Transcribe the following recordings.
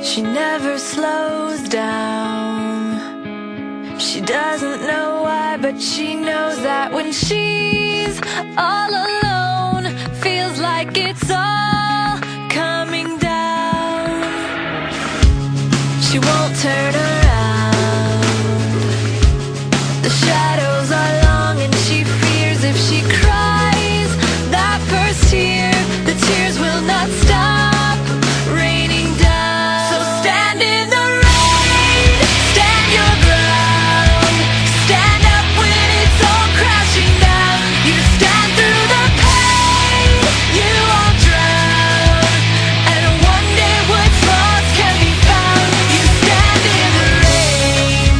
She never slows down. She doesn't know why, but she knows that when she's all alone, feels like it's all coming down. She won't turn around. The shadows are long and she fears if she cries that first tear, the tears will not stop raining down. So stand in the rain, stand your ground, stand up when it's all crashing down. You stand through the pain, you won't drown, and one day what's lost can be found. You stand in the rain.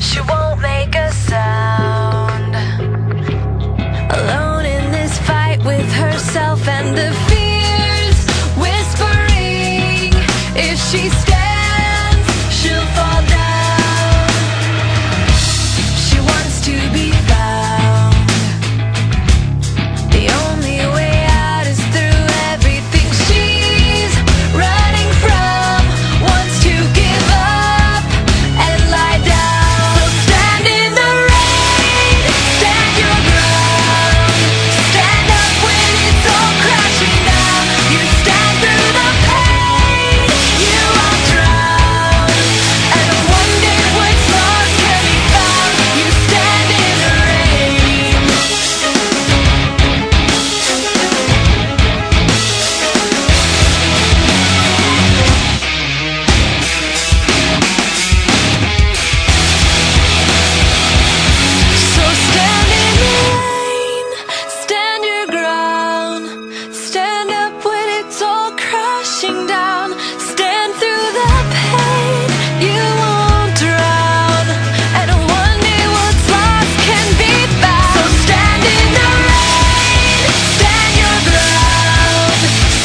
She won't make a sound, alone in this fight with herself and the fears whispering. If she stands, she'll fall down. She wants to be found. The only way out is through everything she's running from. Wants to give up and lie down. So stand in the rain, stand your ground, stand up when it's all crashing down. You stand through the pain, you won't drown, and one day what's lost can be found. You stand in the rain. So stand in the rain, stand your ground, stand up when it's all crashing down. Stand through the pain, you won't drown, and one day what's lost can be found. So stand in the rain, stand your ground,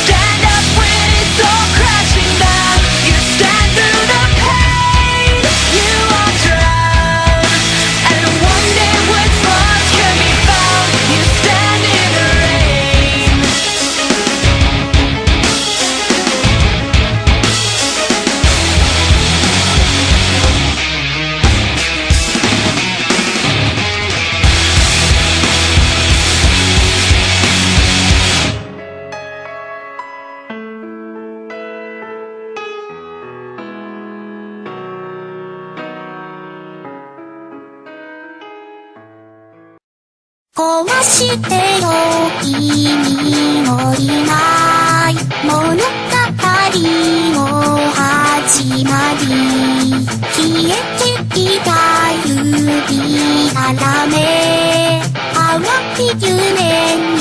stand up when it's all crashing down. You stand through the pain, you won't drown, and one day what's lost can be found. You stand in the rain.「壊してよ君のいない物語の始まり」「消えていた指あらめ淡い夢に